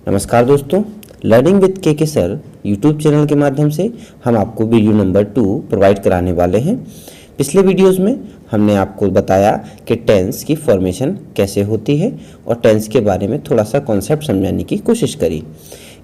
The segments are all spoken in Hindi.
नमस्कार दोस्तों, लर्निंग विद के सर यूट्यूब चैनल के माध्यम से हम आपको वीडियो नंबर 2 प्रोवाइड कराने वाले हैं। पिछले वीडियोस में हमने आपको बताया कि टेंस की फॉर्मेशन कैसे होती है और टेंस के बारे में थोड़ा सा कॉन्सेप्ट समझाने की कोशिश करी।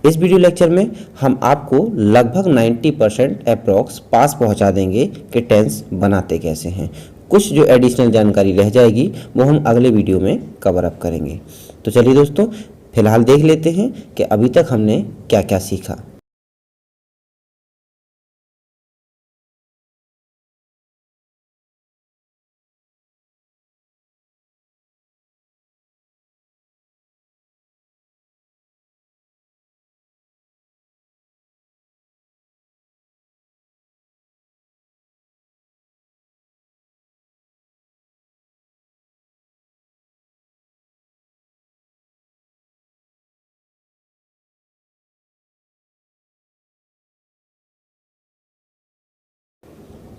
इस वीडियो लेक्चर में हम आपको लगभग 90% अप्रॉक्स पास पहुंचा देंगे कि टेंस बनाते कैसे हैं। कुछ जो एडिशनल जानकारी रह जाएगी वो हम अगले वीडियो में कवर अप करेंगे। तो चलिए दोस्तों, फिलहाल देख लेते हैं कि अभी तक हमने क्या क्या सीखा।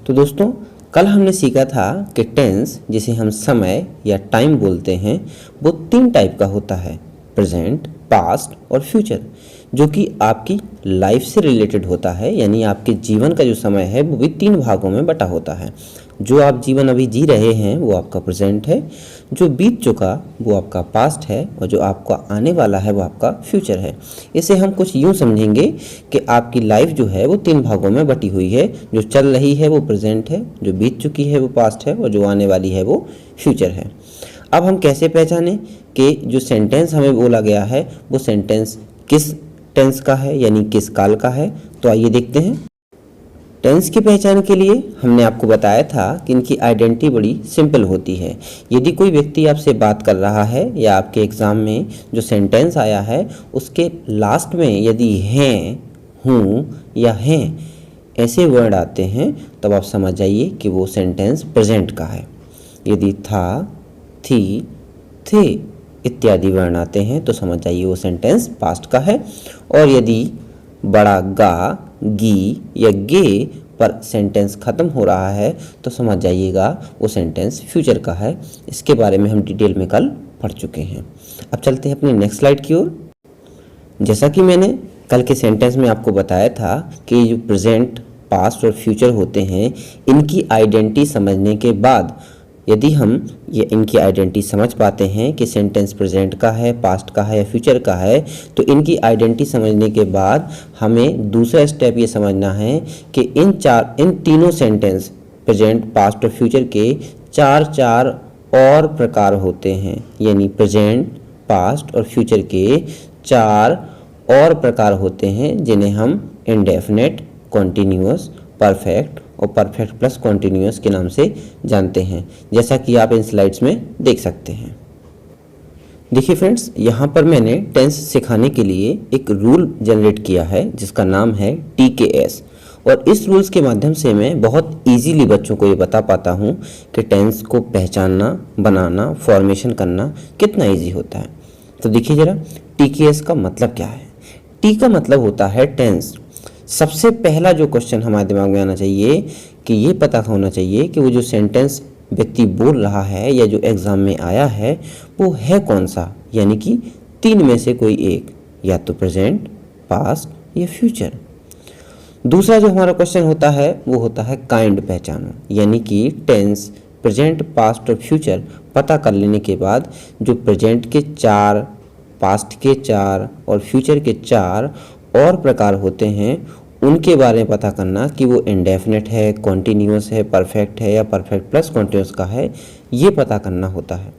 तो दोस्तों, कल हमने सीखा था कि टेंस, जिसे हम समय या टाइम बोलते हैं, वो 3 टाइप का होता है, प्रेजेंट, पास्ट और फ्यूचर, जो कि आपकी लाइफ से रिलेटेड होता है। यानी आपके जीवन का जो समय है वो भी 3 भागों में बटा होता है। जो आप जीवन अभी जी रहे हैं वो आपका प्रेजेंट है, जो बीत चुका वो आपका पास्ट है और जो आपका आने वाला है वो आपका फ्यूचर है। इसे हम कुछ यूँ समझेंगे कि आपकी लाइफ जो है वो 3 भागों में बटी हुई है। जो चल रही है वो प्रेजेंट है, जो बीत चुकी है वो पास्ट है और जो आने वाली है वो फ्यूचर है। अब हम कैसे पहचानें कि जो सेंटेंस हमें बोला गया है वो सेंटेंस किस टेंस का है, यानी किस काल का है। तो आइए देखते हैं। टेंस की पहचान के लिए हमने आपको बताया था कि इनकी आइडेंटिटी बड़ी सिंपल होती है। यदि कोई व्यक्ति आपसे बात कर रहा है या आपके एग्ज़ाम में जो सेंटेंस आया है उसके लास्ट में यदि हैं, हूँ या हैं ऐसे वर्ड आते हैं तब आप समझ जाइए कि वो सेंटेंस प्रेजेंट का है। यदि था, थी, थे इत्यादि वर्ण आते हैं तो समझ जाइए वो सेंटेंस पास्ट का है। और यदि बड़ा गा, गी या गे पर सेंटेंस खत्म हो रहा है तो समझ जाइएगा वो सेंटेंस फ्यूचर का है। इसके बारे में हम डिटेल में कल पढ़ चुके हैं। अब चलते हैं अपनी नेक्स्ट स्लाइड की ओर। जैसा कि मैंने कल के सेंटेंस में आपको बताया था कि जो प्रेजेंट, पास्ट और फ्यूचर होते हैं, इनकी आइडेंटिटी समझने के बाद यदि हम ये इनकी आइडेंटिटी समझ पाते हैं कि सेंटेंस प्रेजेंट का है, पास्ट का है या फ्यूचर का है, तो इनकी आइडेंटिटी समझने के बाद हमें दूसरा स्टेप ये समझना है कि इन तीनों सेंटेंस प्रेजेंट, पास्ट और फ्यूचर के 4 और प्रकार होते हैं। यानी प्रेजेंट, पास्ट और फ्यूचर के 4 और प्रकार होते हैं जिन्हें हम इंडेफिनिट, कॉन्टिन्यूअस, परफेक्ट और परफेक्ट प्लस कॉन्टिन्यूअस के नाम से जानते हैं, जैसा कि आप इन स्लाइड्स में देख सकते हैं। देखिए फ्रेंड्स, यहाँ पर मैंने टेंस सिखाने के लिए एक रूल जनरेट किया है जिसका नाम है TKS। और इस रूल्स के माध्यम से मैं बहुत इजीली बच्चों को ये बता पाता हूँ कि टेंस को पहचानना, बनाना, फॉर्मेशन करना कितना ईजी होता है। तो देखिए ज़रा, TKS का मतलब क्या है। टी का मतलब होता है टेंस। सबसे पहला जो क्वेश्चन हमारे दिमाग में आना चाहिए कि ये पता होना चाहिए कि वो जो सेंटेंस व्यक्ति बोल रहा है या जो एग्ज़ाम में आया है वो है कौन सा। यानी कि 3 में से कोई एक, या तो प्रेजेंट, पास्ट या फ्यूचर। दूसरा जो हमारा क्वेश्चन होता है वो होता है काइंड पहचानो। यानी कि टेंस, प्रेजेंट, पास्ट और फ्यूचर पता कर लेने के बाद जो प्रेजेंट के 4, पास्ट के 4 और फ्यूचर के 4 और प्रकार होते हैं उनके बारे में पता करना कि वो इंडेफिनिट है, कॉन्टिन्यूअस है, परफेक्ट है या परफेक्ट प्लस कॉन्टिन्यूअस का है, ये पता करना होता है।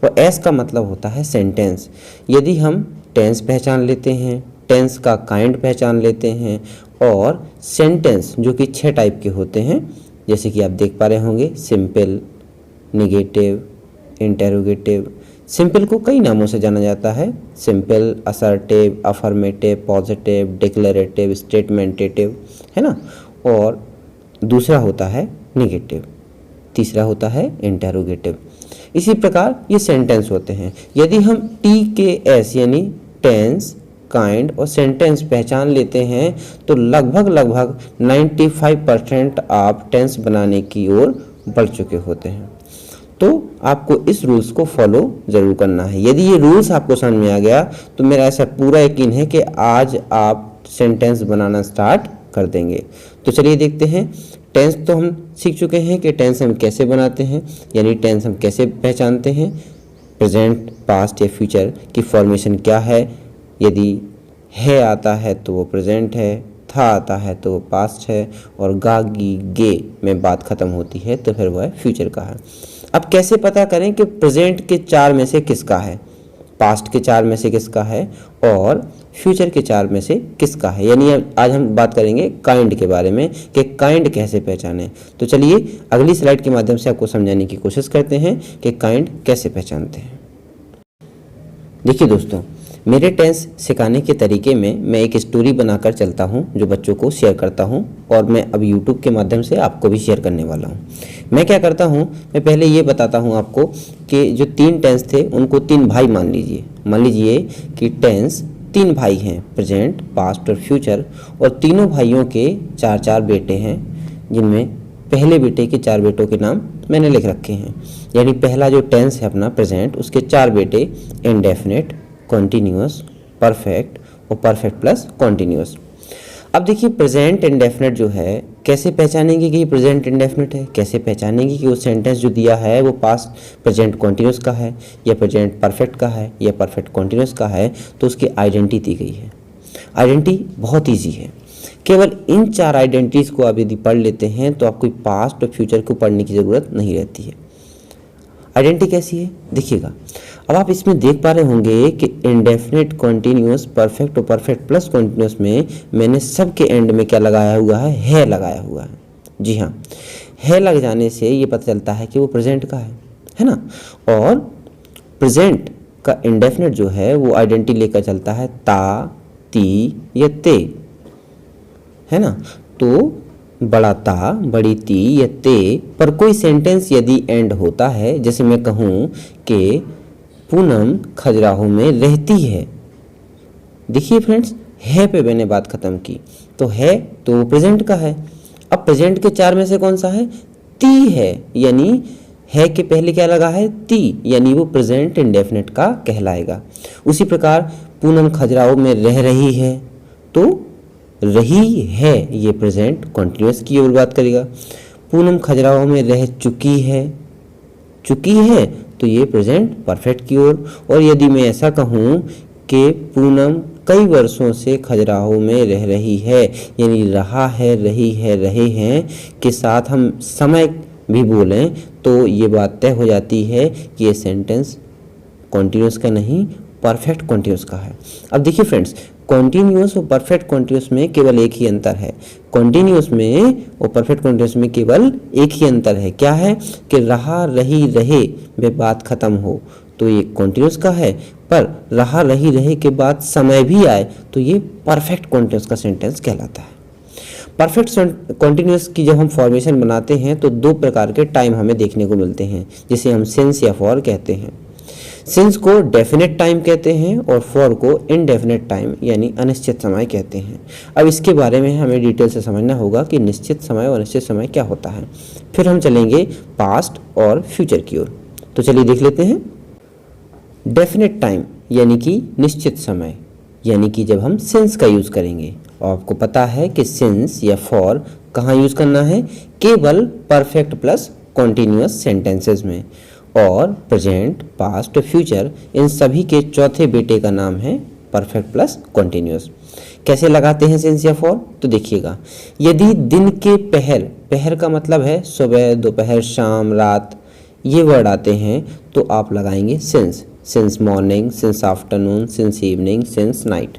और एस का मतलब होता है सेंटेंस। यदि हम टेंस पहचान लेते हैं, टेंस का काइंड पहचान लेते हैं और सेंटेंस जो कि 6 टाइप के होते हैं, जैसे कि आप देख पा रहे होंगे, सिंपल, नेगेटिव, इंटेरोगेटिव। सिंपल को कई नामों से जाना जाता है, simple, assertive, affirmative, positive, declarative, स्टेटमेंटेटिव, है ना। और दूसरा होता है नेगेटिव, तीसरा होता है इंटेरोगेटिव। इसी प्रकार ये सेंटेंस होते हैं। यदि हम TKS यानी टेंस, काइंड और सेंटेंस पहचान लेते हैं तो लगभग 95% आप टेंस बनाने की ओर बढ़ चुके होते हैं। तो आपको इस रूल्स को फॉलो ज़रूर करना है। यदि ये रूल्स आपको समझ में आ गया तो मेरा ऐसा पूरा यकीन है कि आज आप सेंटेंस बनाना स्टार्ट कर देंगे। तो चलिए देखते हैं। टेंस तो हम सीख चुके हैं कि टेंस हम कैसे बनाते हैं, यानी टेंस हम कैसे पहचानते हैं, प्रेजेंट, पास्ट या फ्यूचर की फॉर्मेशन क्या है। यदि है आता है तो वो प्रेजेंट है, था आता है तो वो पास्ट है, और गा गी गे में बात खत्म होती है तो फिर वह फ्यूचर का है। अब कैसे पता करें कि प्रेजेंट के 4 में से किसका है, पास्ट के 4 में से किसका है और फ्यूचर के 4 में से किसका है। यानी आज हम बात करेंगे काइंड के बारे में कि काइंड कैसे पहचानें। तो चलिए अगली स्लाइड के माध्यम से आपको समझाने की कोशिश करते हैं कि काइंड कैसे पहचानते हैं। देखिए दोस्तों, मेरे टेंस सिखाने के तरीके में मैं एक स्टोरी बनाकर चलता हूं जो बच्चों को शेयर करता हूं, और मैं अब यूट्यूब के माध्यम से आपको भी शेयर करने वाला हूं। मैं क्या करता हूं, मैं पहले ये बताता हूं आपको कि जो 3 टेंस थे उनको 3 भाई मान लीजिए। मान लीजिए कि टेंस 3 भाई हैं, प्रेजेंट, पास्ट और फ्यूचर, और तीनों भाइयों के 4-4 बेटे हैं, जिनमें पहले बेटे के 4 बेटों के नाम मैंने लिख रखे हैं। यानी पहला जो टेंस है अपना प्रेजेंट, उसके 4 बेटे इंडेफिनिट, कॉन्टिन्यूअस, परफेक्ट और परफेक्ट प्लस कॉन्टिन्यूअस। अब देखिए प्रेजेंट इंडेफिनिट जो है, कैसे पहचानेंगे कि ये प्रेजेंट इंडेफिनिट है, कैसे पहचानेंगे कि वो सेंटेंस जो दिया है वो पास्ट प्रेजेंट कॉन्टिन्यूअस का है या प्रेजेंट परफेक्ट का है या परफेक्ट कॉन्टिन्यूअस का है। तो उसकी आइडेंटिटी दी गई है। आइडेंटिटी बहुत ईजी है, केवल इन 4 आइडेंटिटीज़ को आप यदि पढ़ लेते हैं तो आपको पास्ट और फ्यूचर को पढ़ने की ज़रूरत नहीं रहती है। आइडेंटिटी कैसी है देखिएगा। अब आप इसमें देख पा रहे होंगे कि इंडेफिनिट, कॉन्टिन्यूअस, परफेक्ट और परफेक्ट प्लस कॉन्टिन्यूअस में मैंने सबके एंड में क्या लगाया हुआ है लगाया हुआ है। जी हाँ, है लग जाने से ये पता चलता है कि वो प्रेजेंट का है ना। और प्रेजेंट का इंडेफिनिट जो है वो आइडेंटिटी लेकर चलता है ता, ती या ते, है ना। तो बड़ा ता, बड़ी ती या ते पर कोई सेंटेंस यदि एंड होता है, जैसे मैं कहूँ कि पूनम खजुराहो में रहती है। देखिए फ्रेंड्स, है पे मैंने बात खत्म की, तो है तो वो प्रेजेंट का है। अब प्रेजेंट के 4 में से कौन सा है, ती है, यानी है के पहले क्या लगा है, ती, यानी वो प्रेजेंट इंडेफिनिट का कहलाएगा। उसी प्रकार पूनम खजुराहो में रह रही है, तो रही है ये प्रेजेंट कॉन्टिन्यूअस की ओर बात करेगा। पूनम खजुराहो में रह चुकी है तो ये प्रेजेंट परफेक्ट की ओर। और यदि मैं ऐसा कहूँ कि पूनम कई वर्षों से खजुराहो में रह रही है, यानी रहा है, रही है, रहे हैं के साथ हम समय भी बोलें तो ये बात तय हो जाती है कि ये सेंटेंस कॉन्टिन्यूअस का नहीं, परफेक्ट कॉन्टिन्यूअस का है। अब देखिए फ्रेंड्स, कॉन्टिन्यूअस और परफेक्ट कॉन्टिन्यूअस में केवल एक ही अंतर है। कॉन्टिन्यूअस में और परफेक्ट कॉन्टिन्यूअस में केवल एक ही अंतर है, क्या है कि रहा, रही, रहे में बात खत्म हो तो ये कॉन्टिन्यूअस का है, पर रहा, रही, रहे के बाद समय भी आए तो ये परफेक्ट कॉन्टिन्यूअस का सेंटेंस कहलाता है। परफेक्ट कॉन्टिन्यूअस की जब हम फॉर्मेशन बनाते हैं तो 2 प्रकार के टाइम हमें देखने को मिलते हैं, जिसे हम सिंस या फॉर कहते हैं। सिंस को डेफिनेट टाइम कहते हैं और फॉर को इनडेफिनेट टाइम यानी अनिश्चित समय कहते हैं। अब इसके बारे में हमें डिटेल से समझना होगा कि निश्चित समय और अनिश्चित समय क्या होता है। फिर हम चलेंगे पास्ट और फ्यूचर की ओर। तो चलिए देख लेते हैं। डेफिनेट टाइम यानी कि निश्चित समय, यानी कि जब हम सिंस का यूज़ करेंगे, और आपको पता है कि सिंस या फॉर कहाँ यूज़ करना है, केवल परफेक्ट प्लस कॉन्टिन्यूअस सेंटेंसेस में। और प्रेजेंट, पास्ट और फ्यूचर इन सभी के चौथे बेटे का नाम है परफेक्ट प्लस कॉन्टिन्यूअस। कैसे लगाते हैं सिंस या फॉर, तो देखिएगा। यदि दिन के पहर का मतलब है सुबह, दोपहर, शाम, रात, ये वर्ड आते हैं तो आप लगाएंगे since morning, since afternoon, since evening, since night,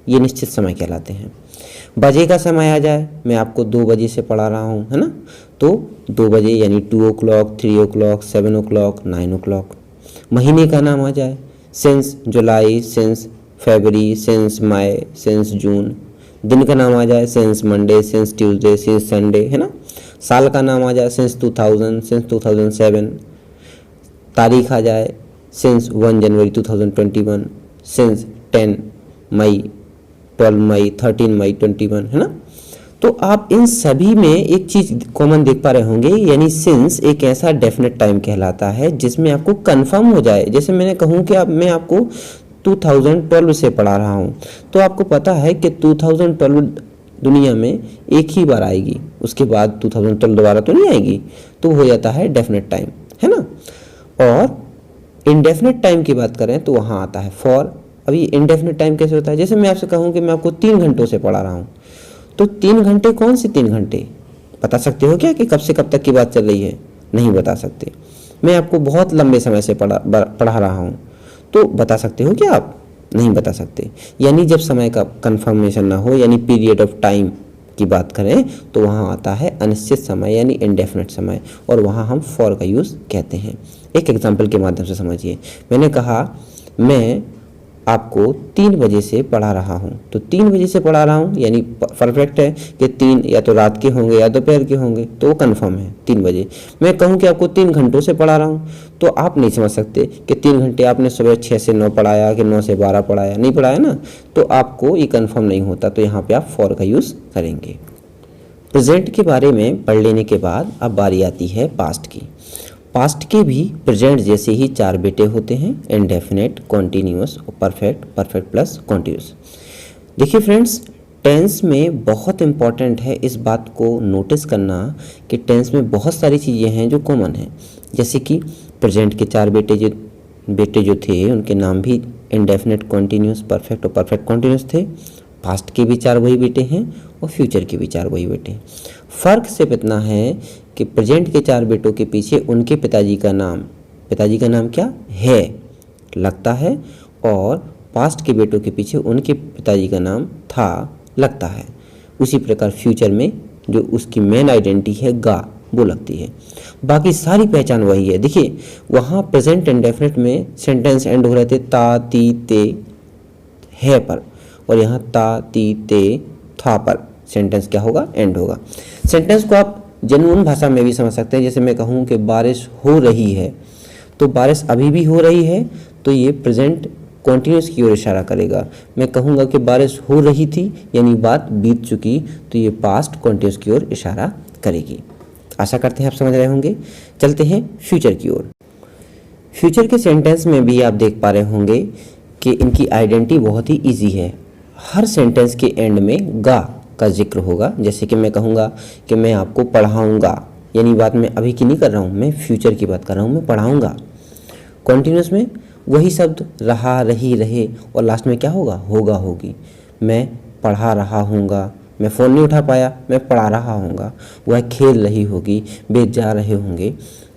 ये निश्चित समय कहलाते हैं। बजे का समय आ जाए, मैं आपको 2 बजे से पढ़ा रहा हूँ, है ना, तो 2 बजे यानी 2 o'clock, 3 o'clock, 7 o'clock, 9 o'clock। महीने का नाम आ जाए, सिंस जुलाई, सिंस फरवरी, सिंस मई, सिंस जून। दिन का नाम आ जाए, since Monday, since Tuesday, since Sunday, है ना। साल का नाम आ जाए, सिंस 2000, सिंस 2007। तारीख आ जाए, सिंस 1 जनवरी 2021, सिंस 10 मई, 12 मई, 13 मई 21, है ना। तो आप इन सभी में एक चीज़ कॉमन देख पा रहे होंगे, यानी सिंस एक ऐसा डेफिनेट टाइम कहलाता है जिसमें आपको कंफर्म हो जाए। जैसे मैंने कहूँ कि अब मैं आपको 2012 से पढ़ा रहा हूँ, तो आपको पता है कि 2012 दुनिया में एक ही बार आएगी, उसके बाद 2012 दोबारा तो नहीं आएगी, तो हो जाता है डेफिनेट टाइम, है ना। और इनडेफिनेट टाइम की बात करें तो वहाँ आता है फॉर। अभी इनडेफिनेट टाइम कैसे होता है, जैसे मैं आपसे कहूँ कि मैं आपको 3 घंटों से पढ़ा रहा हूँ, तो 3 घंटे कौन से 3 घंटे बता सकते हो क्या कि कब से कब तक की बात चल रही है? नहीं बता सकते। मैं आपको बहुत लंबे समय से पढ़ा रहा हूँ, तो बता सकते हो क्या आप? नहीं बता सकते। यानी जब समय का कंफर्मेशन ना हो, यानी पीरियड ऑफ टाइम की बात करें, तो वहाँ आता है अनिश्चित समय यानी इनडेफिनेट समय, और वहाँ हम फॉर का यूज़ कहते हैं। एक एग्जाम्पल के माध्यम से समझिए। मैंने कहा मैं आपको 3 बजे से पढ़ा रहा हूँ, तो 3 बजे से पढ़ा रहा हूँ यानी परफेक्ट है कि 3 या तो रात के होंगे या दोपहर के होंगे, तो वो कन्फर्म है 3 बजे। मैं कहूँ कि आपको 3 घंटों से पढ़ा रहा हूँ, तो आप नहीं समझ सकते कि 3 घंटे आपने सुबह 6 से 9 पढ़ाया कि 9 से 12 पढ़ाया, नहीं पढ़ाया ना, तो आपको ये कन्फर्म नहीं होता, तो यहाँ पर आप फॉर का यूज़ करेंगे। प्रेजेंट के बारे में पढ़ लेने के बाद अब बारी आती है पास्ट की। पास्ट के भी प्रेजेंट जैसे ही 4 बेटे होते हैं, इंडेफिनेट, कॉन्टीन्यूअस और परफेक्ट, परफेक्ट प्लस कॉन्टीन्यूअस। देखिए फ्रेंड्स, टेंस में बहुत इंपॉर्टेंट है इस बात को नोटिस करना कि टेंस में बहुत सारी चीज़ें हैं जो कॉमन हैं। जैसे कि प्रेजेंट के 4 बेटे जो थे उनके नाम भी इंडेफिनेट, कॉन्टीन्यूअस, परफेक्ट और परफेक्ट कॉन्टीन्यूअस थे। पास्ट के भी 4 वही बेटे हैं और फ्यूचर के भी 4 वही बेटे हैं। फ़र्क सिर्फ इतना है कि प्रेजेंट के 4 बेटों के पीछे उनके पिताजी का नाम क्या है लगता है, और पास्ट के बेटों के पीछे उनके पिताजी का नाम था लगता है। उसी प्रकार फ्यूचर में जो उसकी मेन आइडेंटिटी है गा, वो लगती है। बाकी सारी पहचान वही है। देखिए वहाँ प्रेजेंट इंडेफिनिट में सेंटेंस एंड हो रहे थे ता, ती, ते, है पर, और यहाँ ता, ती, ते, था पर सेंटेंस क्या होगा? एंड होगा। सेंटेंस को आप जनून भाषा में भी समझ सकते हैं। जैसे मैं कहूँ कि बारिश हो रही है, तो बारिश अभी भी हो रही है, तो ये प्रेजेंट कॉन्टिन्यूस की ओर इशारा करेगा। मैं कहूँगा कि बारिश हो रही थी यानी बात बीत चुकी, तो ये पास्ट कॉन्टिन्यूस की ओर इशारा करेगी। आशा करते हैं आप समझ रहे होंगे। चलते हैं फ्यूचर की ओर। फ्यूचर के सेंटेंस में भी आप देख पा रहे होंगे कि इनकी आइडेंटिटी बहुत ही ईजी है। हर सेंटेंस के एंड में गा का जिक्र होगा। जैसे कि मैं कहूँगा कि मैं आपको पढ़ाऊँगा, यानी बात मैं अभी की नहीं कर रहा हूँ, मैं फ्यूचर की बात कर रहा हूँ, मैं पढ़ाऊँगा। कॉन्टिन्यूस में वही शब्द रहा, रही, रहे, और लास्ट में क्या होगा? होगा, होगी। मैं पढ़ा रहा हूँगा, मैं फ़ोन नहीं उठा पाया, मैं पढ़ा रहा हूँगा। वह खेल रही होगी, वे जा रहे होंगे।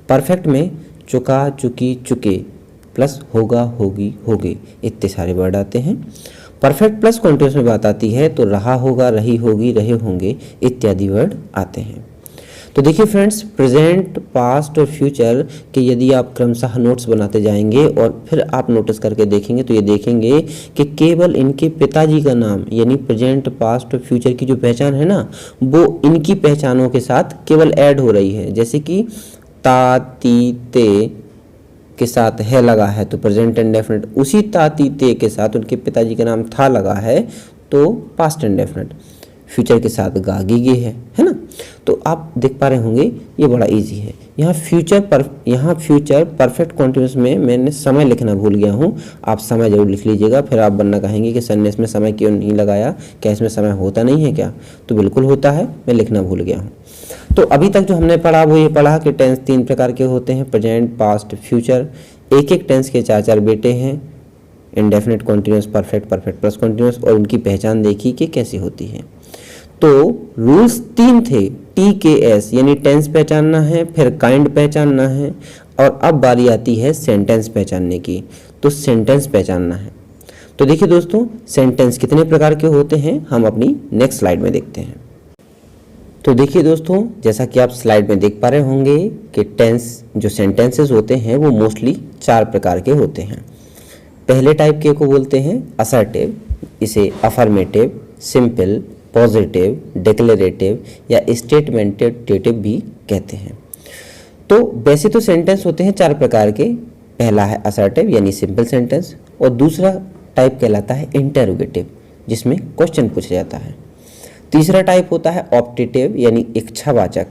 परफेक्ट में चुका, चुकी, चुके प्लस होगा, होगी, होगे, इतने सारे वर्ड आते हैं। परफेक्ट प्लस कॉन्टिन्यूस में बात आती है तो रहा होगा, रही होगी, रहे होंगे इत्यादि वर्ड आते हैं। तो देखिए फ्रेंड्स, प्रेजेंट, पास्ट और फ्यूचर के यदि आप क्रमशः नोट्स बनाते जाएंगे और फिर आप नोटिस करके देखेंगे तो ये देखेंगे कि केवल इनके पिताजी का नाम यानी प्रेजेंट, पास्ट और फ्यूचर की जो पहचान है ना, वो इनकी पहचानों के साथ केवल ऐड हो रही है। जैसे कि ता, ती, ते के साथ है लगा है तो प्रेजेंट इंडेफिनिट, उसी ता, ती, ते के साथ उनके पिताजी का नाम था लगा है तो पास्ट इंडेफिनिट। फ्यूचर के साथ गा, गी है ना। तो आप देख पा रहे होंगे ये बड़ा इजी है। यहाँ फ्यूचर परफेक्ट कॉन्टिन्यूस में मैंने समय लिखना भूल गया हूँ। आप समय जरूर लिख लीजिएगा, फिर आप बनना कहेंगे कि सर ने इसमें समय क्यों नहीं लगाया, क्या इसमें समय होता नहीं है क्या? तो बिल्कुल होता है, मैं लिखना भूल गया हूँ। तो अभी तक जो हमने पढ़ा वो ये पढ़ा कि टेंस 3 प्रकार के होते हैं, प्रेजेंट, पास्ट, फ्यूचर। एक टेंस के 4 बेटे हैं, indefinite, continuous, perfect, perfect plus continuous, और उनकी पहचान देखी कि कैसी होती है। तो रूल्स 3 थे, TKS यानी टेंस पहचानना है, फिर काइंड पहचानना है, और अब बारी आती है सेंटेंस पहचानने की। तो सेंटेंस पहचानना है। तो देखिए दोस्तों, सेंटेंस कितने प्रकार के होते हैं हम अपनी नेक्स्ट स्लाइड में देखते हैं। तो देखिए दोस्तों, जैसा कि आप स्लाइड में देख पा रहे होंगे कि टेंस जो सेंटेंसेस होते हैं वो मोस्टली 4 प्रकार के होते हैं। पहले टाइप के को बोलते हैं असर्टिव, इसे अफर्मेटिव, सिंपल, पॉजिटिव, डिक्लेरेटिव या स्टेटमेंटेटिव भी कहते हैं। तो वैसे तो सेंटेंस होते हैं 4 प्रकार के। पहला है असर्टिव यानी सिंपल सेंटेंस, और दूसरा टाइप कहलाता है इंटरोगेटिव जिसमें क्वेश्चन पूछा जाता है। तीसरा टाइप होता है ऑप्टेटिव यानी इच्छावाचक,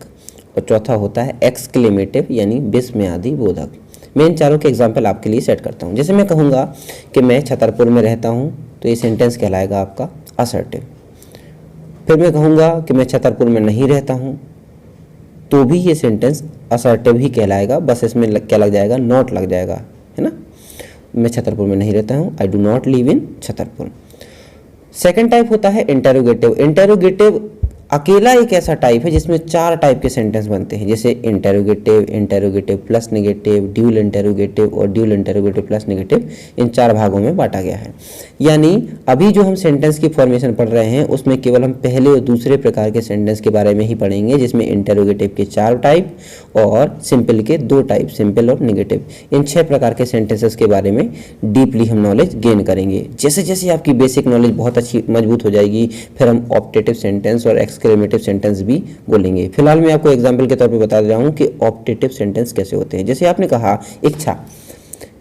और चौथा होता है एक्सक्लेमेटिव यानी विस्मयादि बोधक। मैं इन चारों के एग्जाम्पल आपके लिए सेट करता हूँ। जैसे मैं कहूँगा कि मैं छतरपुर में रहता हूँ, तो ये सेंटेंस कहलाएगा आपका असर्टिव। फिर मैं कहूँगा कि मैं छतरपुर में नहीं रहता हूँ, तो भी ये सेंटेंस असर्टिव ही कहलाएगा, बस इसमें क्या लग जाएगा, नॉट लग जाएगा, है ना। मैं छतरपुर में नहीं रहता हूँ, I do not live in Chhatarpur. Second type होता है इंटेरोगेटिव। इंटेरोगेटिव अकेला एक ऐसा टाइप है जिसमें 4 टाइप के सेंटेंस बनते हैं, जैसे interrogative, interrogative plus negative, dual interrogative और ड्यूल इंटेरोगेटिव प्लस नेगेटिव। इन 4 भागों में बांटा गया है। यानी अभी जो हम सेंटेंस की फॉर्मेशन पढ़ रहे हैं उसमें केवल हम पहले और दूसरे प्रकार के सेंटेंस के बारे में ही पढ़ेंगे, जिसमें इंटेरोगेटिव के 4 टाइप और सिंपल के 2 टाइप, सिंपल और नेगेटिव। इन 6 प्रकार के सेंटेंसेस के बारे में डीपली हम नॉलेज गेन करेंगे। जैसे जैसे आपकी बेसिक नॉलेज बहुत अच्छी मजबूत हो जाएगी, फिर हम ऑप्टेटिव सेंटेंस और एक्सक्लेमेटिव सेंटेंस भी बोलेंगे। फिलहाल मैं आपको एग्जांपल के तौर पे बता रहा हूँ कि ऑप्टेटिव सेंटेंस कैसे होते हैं। जैसे आपने कहा इच्छा,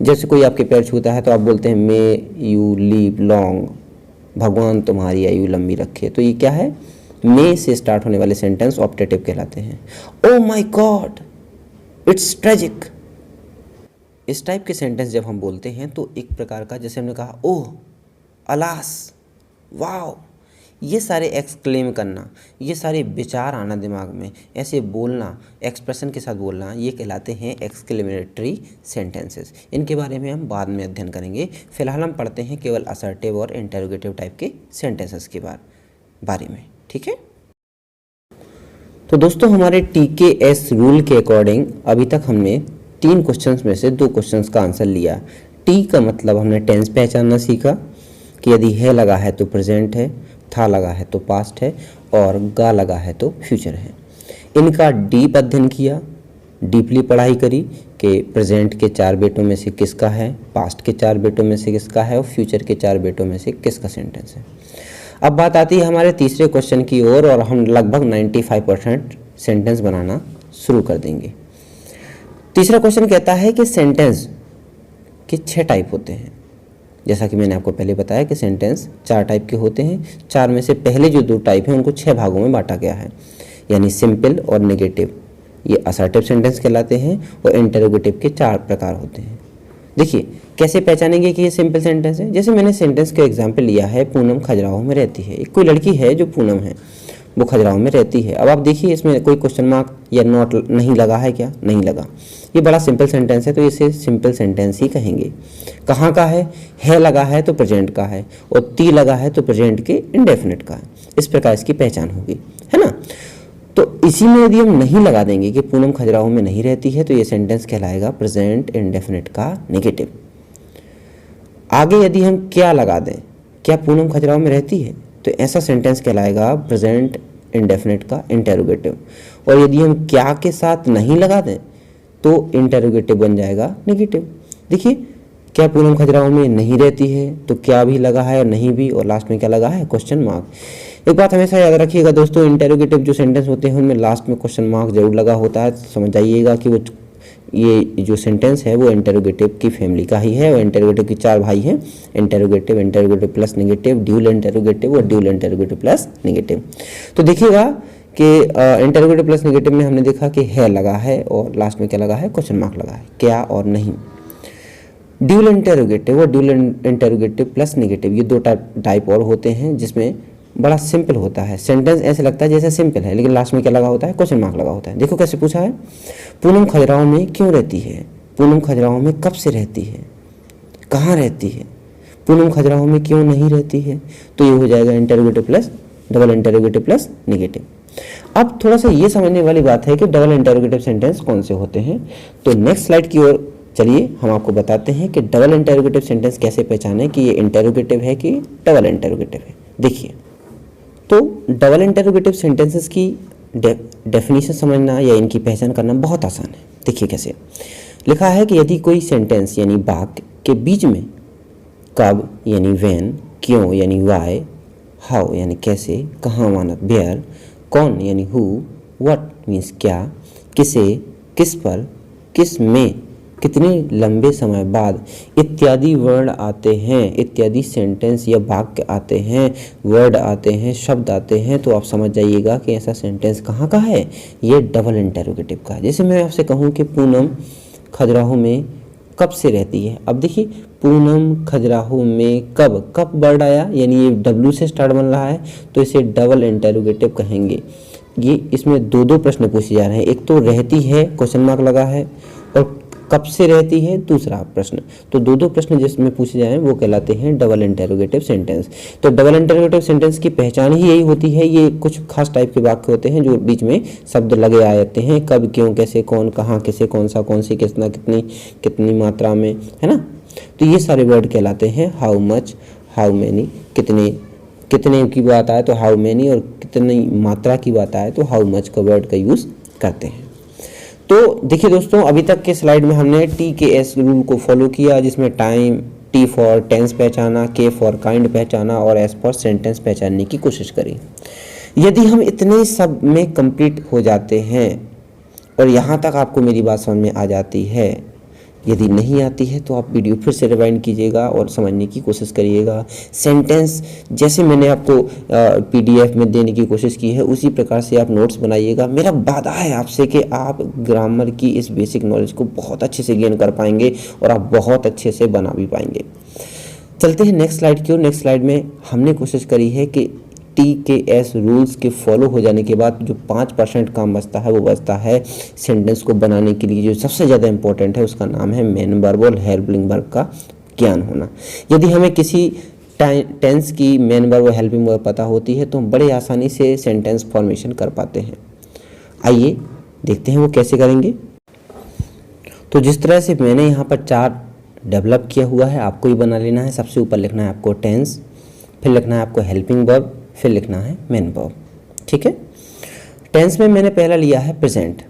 जैसे कोई आपके पैर छूता है तो आप बोलते हैं मे यू लीव लॉन्ग, भगवान तुम्हारी आयु लंबी रखे। तो ये क्या है, मे से स्टार्ट होने वाले सेंटेंस ऑप्टेटिव कहलाते हैं। ओ माई गॉड, इट्स ट्रेजिक। इस टाइप के सेंटेंस जब हम बोलते हैं तो एक प्रकार का, जैसे हमने कहा ओह, अलास, वाओ, ये सारे एक्सक्लेम करना, ये सारे विचार आना दिमाग में, ऐसे बोलना, एक्सप्रेशन के साथ बोलना, ये कहलाते हैं एक्सक्लेमेटरी सेंटेंसेस। इनके बारे में हम बाद में अध्ययन करेंगे। फिलहाल हम पढ़ते हैं केवल असर्टिव और इंटेरोगेटिव टाइप के सेंटेंसेस के बारे में, ठीक है। तो दोस्तों, हमारे TKS रूल के अकॉर्डिंग अभी तक हमने 3 क्वेश्चंस में से 2 क्वेश्चंस का आंसर लिया। टी का मतलब हमने टेंस पहचानना सीखा कि यदि है लगा है तो प्रेजेंट है, था लगा है तो पास्ट है, और गा लगा है तो फ्यूचर है। इनका डीप अध्ययन किया, डीपली पढ़ाई करी कि प्रेजेंट के 4 बेटों में से किसका है, पास्ट के 4 बेटों में से किसका है और फ्यूचर के 4 बेटों में से किसका सेंटेंस है। अब बात आती है हमारे तीसरे क्वेश्चन की ओर, और हम लगभग 95% सेंटेंस बनाना शुरू कर देंगे। तीसरा क्वेश्चन कहता है कि सेंटेंस के 6 टाइप होते हैं। जैसा कि मैंने आपको पहले बताया कि सेंटेंस 4 टाइप के होते हैं। 4 में से पहले जो 2 टाइप हैं उनको 6 भागों में बांटा गया है, यानी सिंपल और नेगेटिव, ये असर्टिव सेंटेंस कहलाते हैं, और इंटेरोगेटिव के 4 प्रकार होते हैं। देखिए कैसे पहचानेंगे कि ये सिंपल सेंटेंस है। जैसे मैंने सेंटेंस का एग्जाम्पल लिया है, पूनम खजुराहो में रहती है। एक कोई लड़की है जो पूनम है, वो खजुराहो में रहती है। अब आप देखिए इसमें कोई क्वेश्चन मार्क या नॉट नहीं लगा है क्या, नहीं लगा। ये बड़ा सिंपल सेंटेंस है तो इसे सिंपल सेंटेंस ही कहेंगे। कहाँ का है लगा है तो प्रेजेंट का है, और ती लगा है तो प्रेजेंट के इंडेफिनिट का है। इस प्रकार इसकी पहचान होगी, है ना। तो इसी में यदि हम नहीं लगा देंगे कि पूनम खजुराहो में नहीं रहती है, तो ये सेंटेंस कहलाएगा प्रेजेंट इंडेफिनिट का नेगेटिव। आगे यदि हम क्या लगा दें, क्या पूनम खजुराहो में रहती है, तो ऐसा सेंटेंस कहलाएगा प्रेजेंट इंडेफिनिट का इंटेरोगेटिव। और यदि हम क्या के साथ नहीं लगा दें तो इंटेरोगेटिव बन जाएगा नेगेटिव। देखिए क्या पूनम खजुराहो में नहीं रहती है, तो क्या भी लगा है और नहीं भी, और लास्ट में क्या लगा है, क्वेश्चन मार्क। एक बात हमेशा याद रखिएगा दोस्तों, इंटेरोगेटिव जो सेंटेंस होते हैं उनमें लास्ट में क्वेश्चन मार्क जरूर लगा होता है। समझ जाइएगा कि वो ये जो सेंटेंस है वो इंटेरोगेटिव की फैमिली का ही है, और इंटेरोगेटिव के 4 भाई हैं, interrogative, interrogative plus negative, dual interrogative और ड्यूल इंटेरोगेटिव प्लस नेगेटिव। तो देखिएगा कि इंटेरोगेटिव प्लस नेगेटिव में हमने देखा कि है लगा है और लास्ट में क्या लगा है, क्वेश्चन मार्क लगा है, क्या और नहीं। ड्यूल इंटेरोगेटिव और ड्यूल इंटेरोगेटिव प्लस नेगेटिव, ये 2 टाइप और होते हैं, जिसमें बड़ा सिंपल होता है। सेंटेंस ऐसे लगता है जैसे सिंपल है, लेकिन लास्ट में क्या लगा होता है, क्वेश्चन मार्क लगा होता है। देखो कैसे पूछा है, पूनम खजुराहो में क्यों रहती है, पूनम खजुराहो में कब से रहती है, कहाँ रहती है, पूनम खजुराहो में क्यों नहीं रहती है। तो ये हो जाएगा interrogative plus double interrogative plus negative. अब थोड़ा सा ये समझने वाली बात है कि डबल इंटेरोगेटिव सेंटेंस कौन से होते हैं। तो नेक्स्ट स्लाइड की ओर चलिए, हम आपको बताते हैं कि डबल इंटेरोगेटिव सेंटेंस कैसे पहचानें कि ये इंटेरोगेटिव है कि डबल इंटेरोगेटिव है। देखिए, तो डबल इंटेरोगेटिव सेंटेंसेस की डेफिनेशन समझना या इनकी पहचान करना बहुत आसान है। देखिए कैसे लिखा है कि यदि कोई सेंटेंस यानी वाक्य के बीच में कब यानी व्हेन, क्यों यानी व्हाई, हाउ यानी कैसे, कहाँ माना वेयर, कौन यानी हु, व्हाट मीन्स क्या, किसे, किस पर, किस में, कितने लंबे समय बाद इत्यादि वर्ड आते हैं, इत्यादि सेंटेंस या वाक्य आते हैं, वर्ड आते हैं, शब्द आते हैं, तो आप समझ जाइएगा कि ऐसा सेंटेंस कहाँ का है, ये डबल इंटरोगेटिव का है। जैसे मैं आपसे कहूँ कि पूनम खजुराहो में कब से रहती है। अब देखिए पूनम खजुराहो में कब वर्ड आया, यानी ये डब्ल्यू से स्टार्ट बन रहा है, तो इसे डबल इंटरोगेटिव कहेंगे। ये इसमें दो प्रश्न पूछे जा रहे हैं, एक तो रहती है क्वेश्चन मार्क लगा है, और कब से रहती है दूसरा प्रश्न। तो दो प्रश्न जिसमें पूछे जाए वो कहलाते हैं डबल इंटरोगेटिव सेंटेंस। तो डबल इंटरोगेटिव सेंटेंस की पहचान ही यही होती है, ये कुछ खास टाइप के वाक्य होते हैं जो बीच में शब्द लगे आ जाते हैं, कब, क्यों, कैसे, कौन, कहाँ, किसे, कौन सा, कौन सी, कितना, कितनी, कितनी मात्रा में, है ना। तो ये सारे वर्ड कहलाते हैं हाउ मच, हाउ मैनी, कितने, कितने की बात आए तो हाउ मैनी, और कितनी मात्रा की बात आए तो हाउ मच का वर्ड का यूज़ करते हैं। तो देखिए दोस्तों, अभी तक के स्लाइड में हमने TKS रूल को फॉलो किया, जिसमें टाइम, T फॉर टेंस पहचाना, K फॉर काइंड पहचाना और S फॉर सेंटेंस पहचानने की कोशिश करी। यदि हम इतने सब में कंप्लीट हो जाते हैं और यहाँ तक आपको मेरी बात समझ में आ जाती है, यदि नहीं आती है तो आप वीडियो फिर से रिवाइंड कीजिएगा और समझने की कोशिश करिएगा। सेंटेंस जैसे मैंने आपको PDF में देने की कोशिश की है उसी प्रकार से आप नोट्स बनाइएगा। मेरा वादा है आपसे कि आप ग्रामर की इस बेसिक नॉलेज को बहुत अच्छे से गेन कर पाएंगे और आप बहुत अच्छे से बना भी पाएंगे। चलते हैं नेक्स्ट स्लाइड की ओर। नेक्स्ट स्लाइड में हमने कोशिश करी है कि TKS रूल्स के फॉलो हो जाने के बाद जो 5% काम बचता है वो बचता है सेंटेंस को बनाने के लिए जो सबसे ज़्यादा इंपॉर्टेंट है, उसका नाम है मेन वर्ब और हेल्पिंग वर्ब का ज्ञान होना। यदि हमें किसी टेंस की मेन वर्ब और हेल्पिंग वर्ब पता होती है तो हम बड़े आसानी से सेंटेंस फॉर्मेशन कर पाते हैं। आइए देखते हैं वो कैसे करेंगे। तो जिस तरह से मैंने यहाँ पर चार्ट डेवलप किया हुआ है आपको ही बना लेना है। सबसे ऊपर लिखना है आपको टेंस, फिर लिखना है आपको हेल्पिंग वर्ब, फिर लिखना है मेन वर्ब। ठीक है। टेंस में मैंने पहला लिया है प्रेजेंट।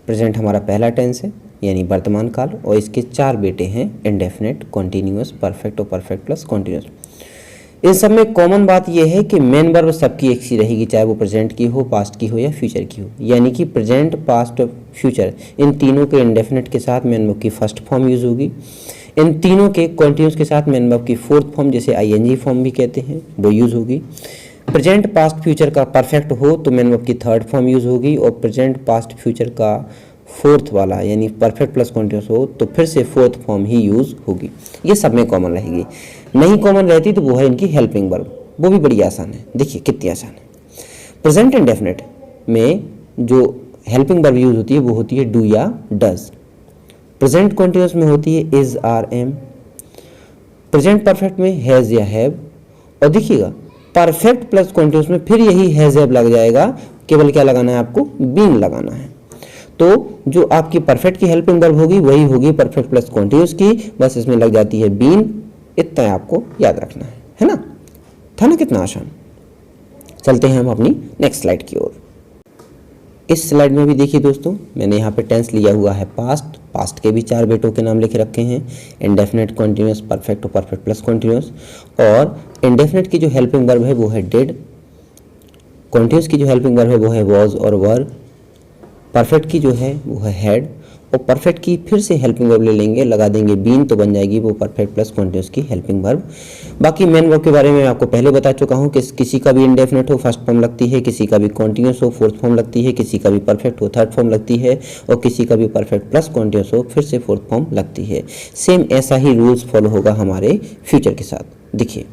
प्रेजेंट हमारा पहला टेंस है यानी वर्तमान काल, और इसके 4 बेटे हैं इंडेफिनिट, कॉन्टिन्यूअस, परफेक्ट और परफेक्ट प्लस कॉन्टिन्यूअस। इन सब में कॉमन बात यह है कि मेन वर्ब सबकी एक सी रहेगी, चाहे वो प्रेजेंट की हो, पास्ट की हो या फ्यूचर की हो। यानी कि प्रेजेंट, पास्ट और फ्यूचर इन तीनों के इंडेफिनिट के साथ मेन वर्ब की फर्स्ट फॉर्म यूज होगी। इन तीनों के कॉन्टिन्यूअस के साथ मेन वर्ब की फोर्थ फॉर्म, जिसे ING फॉर्म भी कहते हैं, वो यूज होगी। प्रेजेंट, पास्ट, फ्यूचर का परफेक्ट हो तो मेन वर्ब की थर्ड फॉर्म यूज होगी, और प्रेजेंट, पास्ट, फ्यूचर का फोर्थ वाला यानी परफेक्ट प्लस कॉन्टिन्यूअस हो तो फिर से फोर्थ फॉर्म ही यूज होगी। ये सब में कॉमन रहेगी। नहीं कॉमन रहती तो वो है इनकी हेल्पिंग वर्ब, वो भी बड़ी आसान है। देखिए कितनी आसान है। प्रेजेंट इंडेफिनिट में जो हेल्पिंग वर्ब यूज होती है वो होती है डू या डज। प्रेजेंट कॉन्टिन्यूअस में होती है is, are, am. Present perfect में हैज या हैव। और देखिएगा परफेक्ट प्लस कॉन्टिन्यूअस में फिर यही हैज हैव लग जाएगा, केवल क्या लगाना है आपको, बीन लगाना है। तो जो आपकी परफेक्ट की हेल्पिंग वर्ब होगी वही होगी परफेक्ट प्लस कॉन्टिन्यूअस की, बस इसमें लग जाती है बीन। इतना आपको याद रखना है ना। था ना कितना आसान। चलते हैं हम अपनी नेक्स्ट स्लाइड की ओर। इस स्लाइड में भी देखिए दोस्तों, मैंने यहाँ पे टेंस लिया हुआ है पास्ट। पास्ट के भी 4 बेटों के नाम लिखे रखे हैं, इंडेफिनिट, कॉन्टिन्यूअस, परफेक्ट और परफेक्ट प्लस कॉन्टिन्यूअस। और इंडेफिनिट की जो हेल्पिंग वर्ब है वो है डिड, कॉन्टिन्यूअस की जो हेल्पिंग वर्ब है वो है वॉज और वर, परफेक्ट की जो है वो है हैड, और परफेक्ट की फिर से हेल्पिंग वर्ब ले लेंगे, लगा देंगे बीन, तो बन जाएगी वो परफेक्ट प्लस कॉन्टिन्यूअस की हेल्पिंग वर्ब। बाकी मेन वर्ब के बारे में आपको पहले बता चुका हूँ कि किसी का भी इंडेफिनिट हो फर्स्ट फॉर्म लगती है, किसी का भी कॉन्टिन्यूअस हो फोर्थ फॉर्म लगती है, किसी का भी परफेक्ट हो थर्ड फॉर्म लगती है, और किसी का भी परफेक्ट प्लस कॉन्टिन्यूअस हो फिर से फोर्थ फॉर्म लगती है। सेम ऐसा ही रूल्स फॉलो होगा हमारे फ्यूचर के साथ। देखिए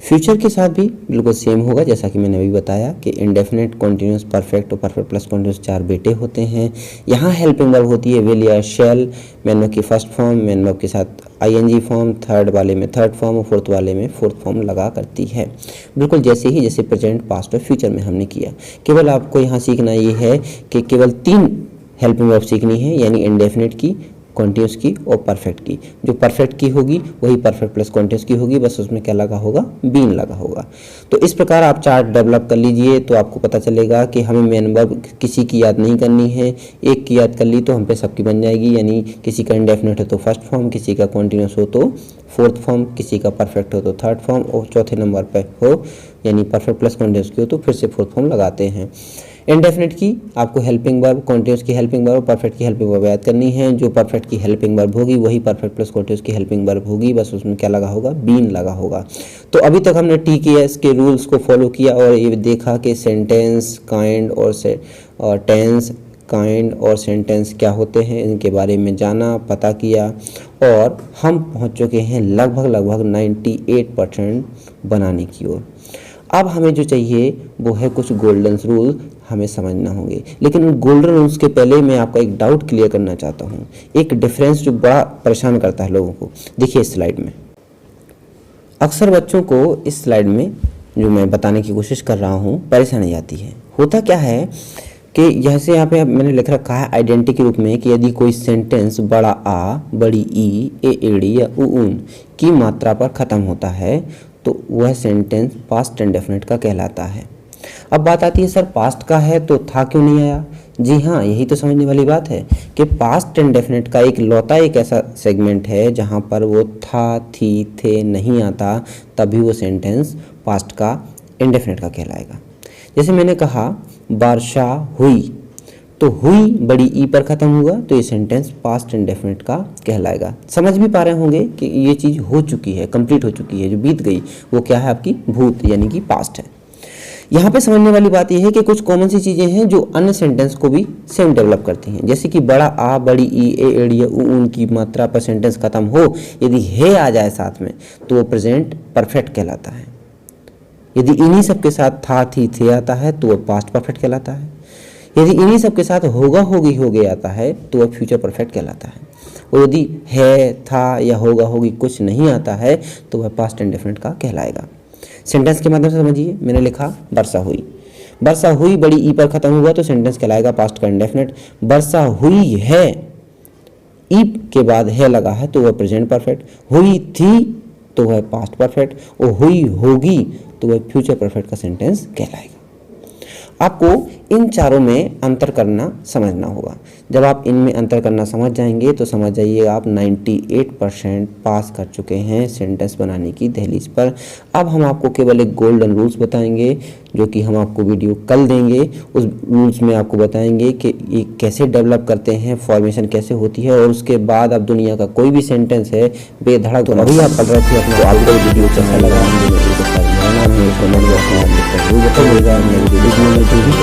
फ्यूचर के साथ भी बिल्कुल सेम होगा, जैसा कि मैंने अभी बताया कि इंडेफिनिट, कॉन्टिन्यूअस, परफेक्ट और परफेक्ट प्लस कॉन्टिन्यूअस 4 बेटे होते हैं। यहाँ हेल्पिंग वर्ब होती है विल या शैल, मेन वर्ब की फर्स्ट फॉर्म, मेन वर्ब के साथ ING फॉर्म, थर्ड वाले में थर्ड फॉर्म और फोर्थ वाले में फोर्थ फॉर्म लगा करती है, बिल्कुल जैसे प्रेजेंट, पास्ट और फ्यूचर में हमने किया। केवल आपको यहाँ सीखना ये है कि केवल 3 हेल्पिंग वर्ब सीखनी है, यानी इंडेफिनिट की, कॉन्टिन्यूअस की और परफेक्ट की। जो परफेक्ट की होगी वही परफेक्ट प्लस कॉन्टिन्यूअस की होगी, बस उसमें क्या लगा होगा, बीन लगा होगा। तो इस प्रकार आप चार्ट डेवलप कर लीजिए तो आपको पता चलेगा कि हमें मेन वर्ब किसी की याद नहीं करनी है, एक की याद कर ली तो हम पे सबकी बन जाएगी। यानी किसी का इंडेफिनिट हो तो फर्स्ट फॉर्म, किसी का कॉन्टिन्यूअस हो तो फोर्थ फॉर्म, किसी का परफेक्ट हो तो थर्ड फॉर्म, और चौथे नंबर पर हो यानी परफेक्ट प्लस कॉन्टिन्यूअस की हो तो फिर से फोर्थ फॉर्म लगाते हैं। इंडेफिनिट की आपको हेल्पिंग वर्ब, कॉन्टिन्यूस की हेल्पिंग वर्ब, परफेक्ट की हेल्पिंग वर्ब याद करनी है। जो परफेक्ट की हेल्पिंग वर्ब होगी वही परफेक्ट प्लस कॉन्टिन्यूस की हेल्पिंग वर्ब होगी, बस उसमें क्या लगा होगा, बीन लगा होगा। तो अभी तक हमने TKS के रूल्स को फॉलो किया और ये देखा कि सेंटेंस, काइंड और टेंस, काइंड और सेंटेंस क्या होते हैं, इनके बारे में जाना, पता किया और हम पहुंच चुके हैं लगभग 98% बनाने की ओर। अब हमें जो चाहिए वो है कुछ गोल्डन रूल हमें समझना होंगे, लेकिन उन गोल्डन रूल्स के पहले मैं आपका एक डाउट क्लियर करना चाहता हूँ, एक डिफरेंस जो बड़ा परेशान करता है लोगों को। देखिए इस स्लाइड में, अक्सर बच्चों को इस स्लाइड में जो मैं बताने की कोशिश कर रहा हूँ परेशानी आती है। होता क्या है कि जैसे यहाँ पे मैंने लिख रखा है आइडेंटिटी के रूप में कि यदि कोई सेंटेंस बड़ा आ, बड़ी ई, ए एड़ी या ऊन की मात्रा पर ख़त्म होता है तो वह सेंटेंस पास्ट इंडेफिनिट का कहलाता है। अब बात आती है सर पास्ट का है तो था क्यों नहीं आया? जी हाँ, यही तो समझने वाली बात है कि पास्ट इंडेफिनिट का एक लौता एक ऐसा सेगमेंट है जहाँ पर वो था, थी, थे नहीं आता, तभी वो सेंटेंस पास्ट का इंडेफिनिट का कहलाएगा। जैसे मैंने कहा वर्षा हुई, तो हुई बड़ी ई पर ख़त्म हुआ तो ये सेंटेंस पास्ट इंडेफिनिट का कहलाएगा। समझ भी पा रहे होंगे कि ये चीज़ हो चुकी है, कंप्लीट हो चुकी है, जो बीत गई वो क्या है, आपकी भूत यानी कि पास्ट है। यहाँ पे समझने वाली बात यह है कि कुछ कॉमन सी चीज़ें हैं जो अन्य सेंटेंस को भी सेम डेवलप करती हैं, जैसे कि बड़ा आ, बड़ी ई, ए एड़ी या ऊन की मात्रा पर सेंटेंस खत्म हो, यदि है आ जाए साथ में तो वो प्रेजेंट परफेक्ट कहलाता है। यदि इन्हीं सब के साथ था, थी, थे आता है तो वह पास्ट परफेक्ट कहलाता है। यदि इन्हीं सब के साथ होगा, होगी, हो गया आता है तो वह फ्यूचर परफेक्ट कहलाता है। और यदि है, था या होगा, होगी कुछ नहीं आता है तो वह पास्ट इंडेफिनिट का कहलाएगा। सेंटेंस के माध्यम से समझिए, मैंने लिखा वर्षा हुई, वर्षा हुई बड़ी ई पर खत्म हुआ तो सेंटेंस कहलाएगा पास्ट का इंडेफिनिट। वर्षा हुई है, ई के बाद है लगा है तो वह प्रेजेंट परफेक्ट। हुई थी तो वह पास्ट परफेक्ट, और हुई होगी तो वह फ्यूचर परफेक्ट का सेंटेंस कहलाएगा। आपको इन चारों में अंतर करना समझना होगा। जब आप इनमें अंतर करना समझ जाएंगे तो समझ जाइए आप 98% पास कर चुके हैं सेंटेंस बनाने की दहलीज पर। अब हम आपको केवल एक गोल्डन रूल्स बताएंगे जो कि हम आपको वीडियो कल देंगे। उस रूल्स में आपको बताएंगे कि ये कैसे डेवलप करते हैं, फॉर्मेशन कैसे होती है, और उसके बाद अब दुनिया का कोई भी सेंटेंस है बेधड़क तो अभी आप पढ़ रहे थे अपने आपको वीडियो कैसा लगा, कमेंट बॉक्स में आप लिख कर जरूर बताइएगा।